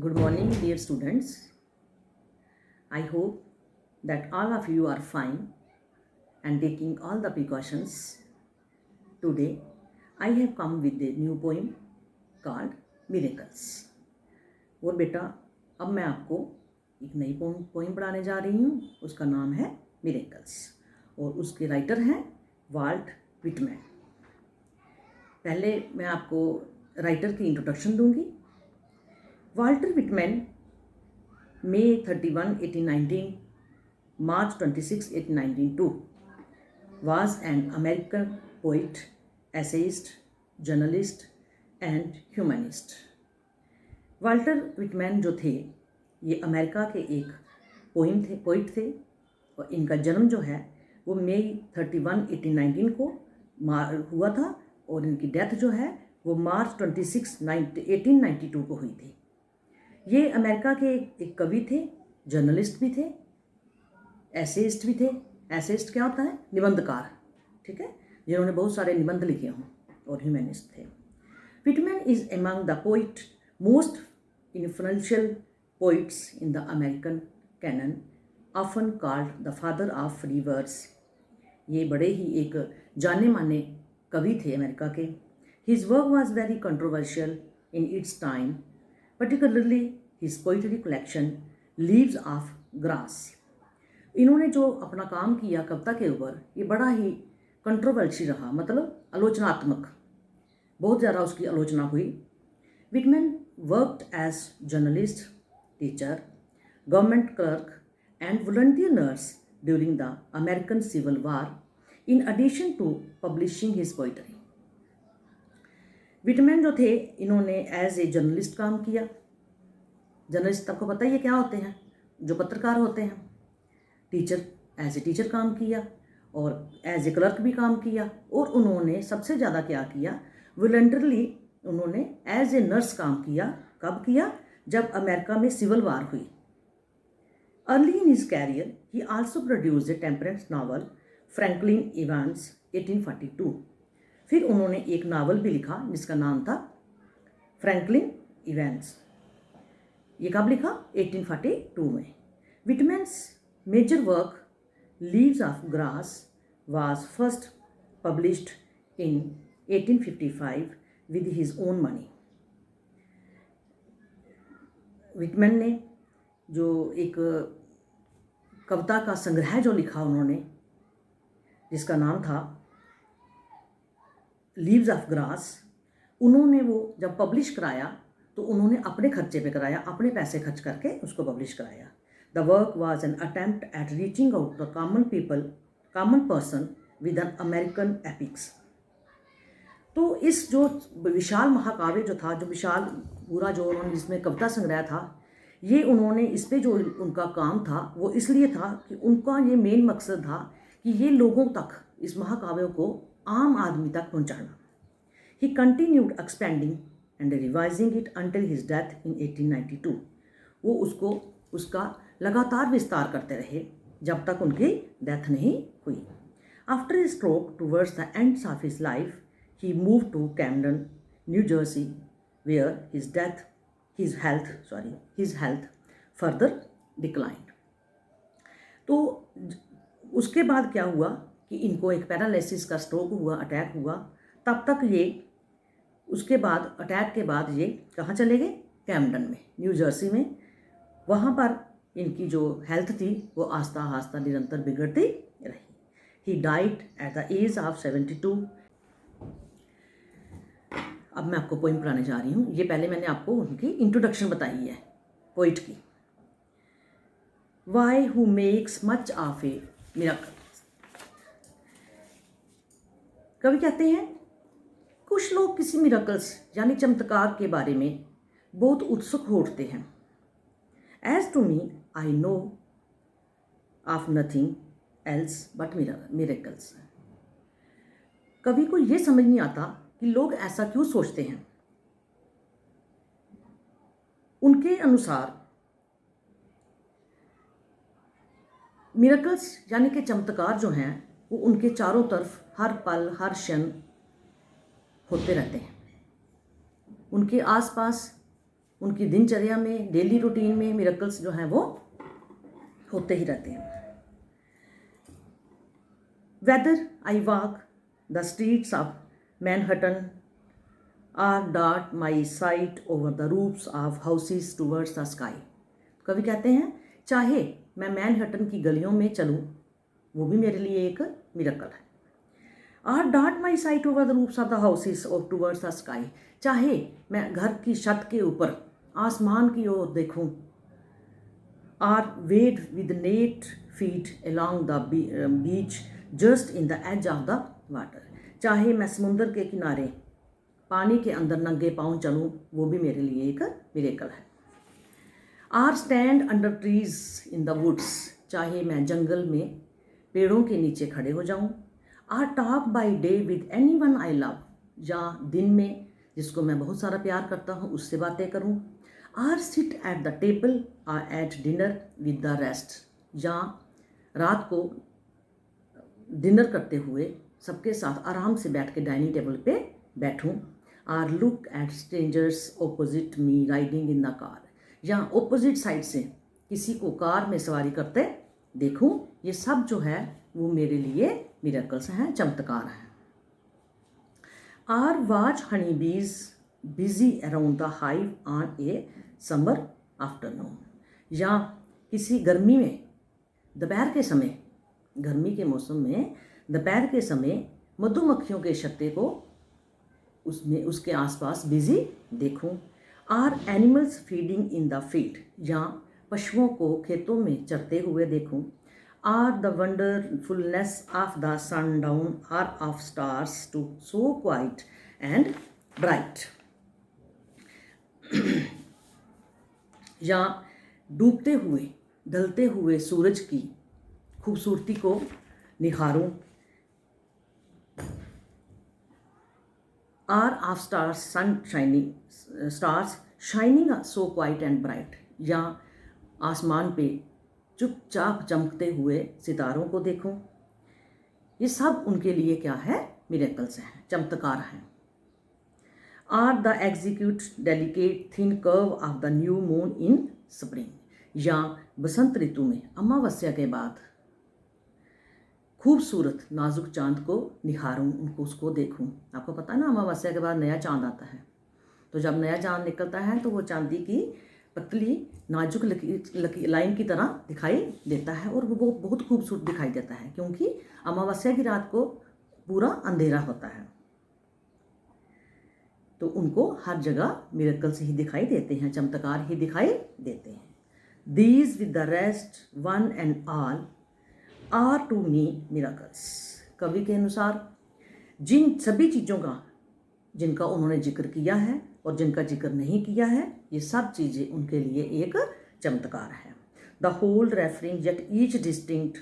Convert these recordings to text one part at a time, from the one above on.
Good morning, dear students. I hope that all of you are fine and taking all the precautions. Today, I have come with a new poem called Miracles. और बेटा, अब मैं आपको एक नई poem पढ़ाने जा रही हूँ. उसका नाम है मिरेकल्स और उसके राइटर हैं वाल्ट विटमैन. पहले मैं आपको राइटर की इंट्रोडक्शन दूंगी. Walter Whitman May 31, 1819, March 26, 1892 was an American poet, essayist, journalist and humanist. Walter Whitman जो थे ये अमेरिका के एक पोइट थे और इनका जन्म जो है वो May 31, 1819 को हुआ था और इनकी डेथ जो है वो March 26, 1892 को हुई थी. ये अमेरिका के एक कवि थे, जर्नलिस्ट भी थे, एसेइस्ट भी थे. एसेइस्ट क्या होता है? निबंधकार, ठीक है, जिन्होंने बहुत सारे निबंध लिखे हों, और ह्यूमनिस्ट थे. Whitman is among the poet most influential poets in the American canon, often called the father of free words. ये बड़े ही एक जाने माने कवि थे अमेरिका के. His work was very controversial in its time, particularly his poetry collection Leaves of Grass. इन्होंने जो अपना काम किया कविता के ऊपर ये बड़ा ही कंट्रोवर्सी रहा, मतलब आलोचनात्मक, बहुत ज़्यादा उसकी आलोचना हुई. Whitman worked as journalist, teacher, government clerk and volunteer nurse during the American Civil War in addition to publishing his poetry. Whitman जो थे इन्होंने एज ए जर्नलिस्ट काम किया. जर्नलिस्ट आपको पता ही है क्या होते हैं, जो पत्रकार होते हैं. टीचर, एज ए टीचर काम किया और एज ए क्लर्क भी काम किया. और उन्होंने सबसे ज़्यादा क्या किया, वॉलंटरली उन्होंने एज ए नर्स काम किया. कब किया? जब अमेरिका में सिविल वार हुई. Early in his career he also produced a temperance novel Franklin Evans 1842. फिर उन्होंने एक नावल भी लिखा जिसका नाम था फ्रैंकलिन इवेंट्स. ये कब लिखा? 1842 में. Whitman's major work Leaves of Grass was first published in 1855 with his own money. Whitman ने जो एक कविता का संग्रह जो लिखा उन्होंने, जिसका नाम था लीव्स ऑफ ग्रास, उन्होंने वो जब पब्लिश कराया तो उन्होंने अपने खर्चे पे कराया, अपने पैसे खर्च करके उसको पब्लिश कराया. The work was an attempt at reaching out the common person with an American epics. तो इस जो विशाल महाकाव्य जो था, जो विशाल पूरा जो उन्होंने जिसमें कविता संग्रह था, ये उन्होंने इस पे जो उनका काम था वो इसलिए था कि उनका ये मेन मकसद था कि ये लोगों तक इस महाकाव्य को आम आदमी तक पहुंचाना. ही continued expanding and revising it until his death in 1892. वो उसका लगातार विस्तार करते रहे जब तक उनकी डेथ नहीं हुई. After his stroke towards the ends of his life he move to Camden, New Jersey, where his health further declined. तो उसके बाद क्या हुआ कि इनको एक पैरालिसिस का स्ट्रोक हुआ, अटैक हुआ. तब तक ये, उसके बाद अटैक के बाद ये कहाँ चले गए? कैमडन में, न्यू जर्सी में. वहाँ पर इनकी जो हेल्थ थी वो आस्ता आस्ता निरंतर बिगड़ती रही. He died at the as of 72. अब मैं आपको पोइम पढ़ाने जा रही हूँ. ये पहले मैंने आपको उनकी इंट्रोडक्शन बताई है पोइट की. Why who makes much of a miracle. कवि कहते हैं, कुछ लोग किसी मिरेकल्स यानी चमत्कार के बारे में बहुत उत्सुक हो उठते हैं. As to me I know of nothing else but miracles. कवि को यह समझ नहीं आता कि लोग ऐसा क्यों सोचते हैं. उनके अनुसार मिरेकल्स यानी कि चमत्कार जो हैं वो उनके चारों तरफ हर पल हर क्षण होते रहते हैं. उनके आसपास उनकी दिनचर्या में, डेली रूटीन में मिरेकल्स जो हैं वो होते ही रहते हैं। Whether I walk the streets of Manhattan और डॉट my sight over the roofs of houses towards the sky. कवि कहते हैं चाहे मैं मैनहट्टन की गलियों में चलूँ, वो भी मेरे लिए एक मिरेकल है। और डॉट my sight over the roofs of the houses और टूवर्ड्स द स्काई, चाहे मैं घर की छत के ऊपर आसमान की ओर देखूं, और wade with naked feet along the beach just in the as of the water, चाहे मैं समुंदर के किनारे पानी के अंदर नंगे पाँव चलूं, वो भी मेरे लिए एक मिरेकल है। Or stand under trees in the woods, चाहे मैं जंगल में पेड़ों के नीचे खड़े हो जाऊं। Or talk by day with any one I love, या दिन में जिसको मैं बहुत सारा प्यार करता हूँ उससे बातें करूँ। Or sit at the table or at dinner with the rest, या रात को डिनर करते हुए सबके साथ आराम से बैठ के डाइनिंग टेबल पे बैठूं। Or look at strangers opposite me riding in the car, या ओपोजिट साइड से किसी को कार में सवारी करते देखूं। ये सब जो है वो मेरे लिए मिरेकल्स हैं, चमत्कार हैं। आर वॉच हनी बीज busy around the hive on A summer afternoon, या किसी गर्मी में दोपहर के समय, गर्मी के मौसम में दोपहर के समय मधुमक्खियों के छत्ते को उसमें उसके आसपास बिजी देखूं। Or animals feeding in the field, या पशुओं को खेतों में चरते हुए देखूं। Or the wonderfulness of the sundown or of stars too so quiet and bright, या डूबते हुए ढलते हुए सूरज की खूबसूरती को निहारूं। Or of stars sun shining stars shining so quiet and bright, या आसमान पे चुपचाप चमकते हुए सितारों को देखूं। ये सब उनके लिए क्या है, मिरेकल्स हैं, चमत्कार हैं। Or the exquisite delicate thin curve of the new moon in spring, या बसंत ऋतु में अमावस्या के बाद खूबसूरत नाजुक चांद को निहारूं, उनको उसको देखूं। आपको पता है ना, अमावस्या के बाद नया चांद आता है, तो जब नया चांद निकलता है तो वो चांदी की पतली नाजुक लाइन की तरह दिखाई देता है, और वो बहुत खूबसूरत दिखाई देता है, क्योंकि अमावस्या की रात को पूरा अंधेरा होता है। तो उनको हर जगह मिरेकल्स ही दिखाई देते हैं, चमत्कार ही दिखाई देते हैं। These with the rest one and all are to me miracles, कवि के अनुसार जिन सभी चीज़ों का जिनका उन्होंने जिक्र किया है और जिनका जिक्र नहीं किया है, ये सब चीज़ें उनके लिए एक चमत्कार है। The whole referring yet each distinct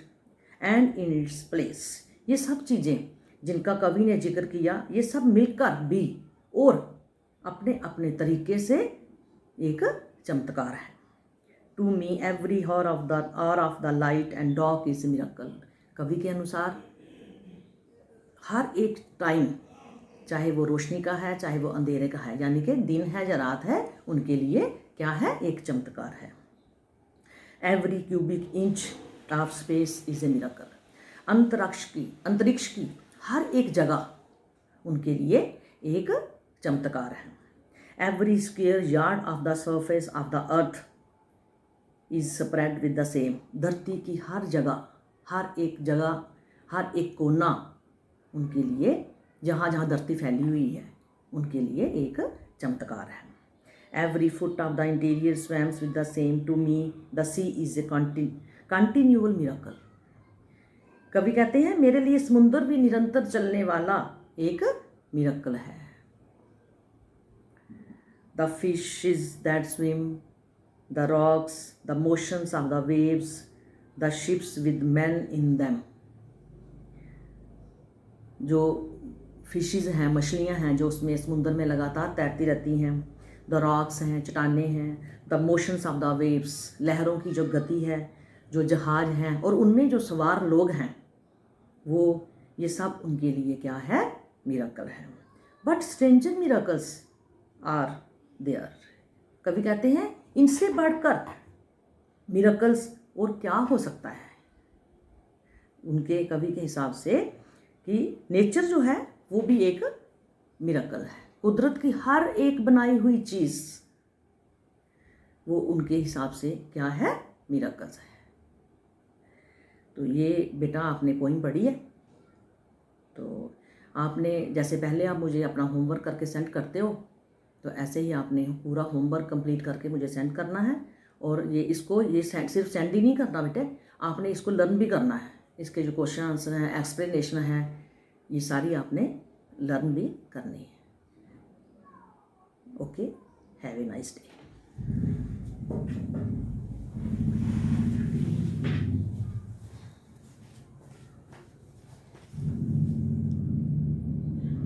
and in its place, ये सब चीज़ें जिनका कवि ने जिक्र किया, ये सब मिलकर भी और अपने अपने तरीके से एक चमत्कार है। To me every hour of the light and dark is miracle, कवि के अनुसार हर एक टाइम, चाहे वो रोशनी का है चाहे वो अंधेरे का है, यानी कि दिन है या रात है, उनके लिए क्या है, एक चमत्कार है। Every cubic inch of space is a miracle, अंतरिक्ष की हर एक जगह उनके लिए एक चमत्कार है। Every square yard of the surface of the earth is spread with the same, धरती की हर जगह, हर एक कोना उनके लिए, जहाँ जहाँ धरती फैली हुई है, उनके लिए एक चमत्कार है। Every foot of the interior swims with the same, to me the sea is a continual miracle, कवि कहते हैं मेरे लिए समुंदर भी निरंतर चलने वाला एक मिरेकल है। The fishes that swim, the rocks, the motions of the waves, the ships with men in them, जो फिशेस हैं, मछलियां हैं जो उसमें समुंदर में लगातार तैरती रहती हैं, द रॉक्स हैं, चट्टानें हैं, the motions of the waves, लहरों की जो गति है, जो जहाज हैं और उनमें जो सवार लोग हैं, वो ये सब उनके लिए क्या है, मिरेकल है। But stranger miracles are there, कवि कहते हैं इनसे बढ़कर मिरेकल्स और क्या हो सकता है। उनके कवि के हिसाब से कि नेचर जो है वो भी एक मिरेकल है। कुदरत की हर एक बनाई हुई चीज़ वो उनके हिसाब से क्या है, मिरेकल्स है। तो ये बेटा आपने पोइम पढ़ी है, तो आपने जैसे पहले आप मुझे अपना होमवर्क करके सेंड करते हो, तो ऐसे ही आपने पूरा होमवर्क कंप्लीट करके मुझे सेंड करना है। और ये सिर्फ सेंड ही नहीं करना बेटे, आपने इसको लर्न भी करना है। इसके जो क्वेश्चन आंसर हैं, एक्सप्लेनेशन है, ये सारी आपने लर्न भी करनी है। Okay, have a nice day.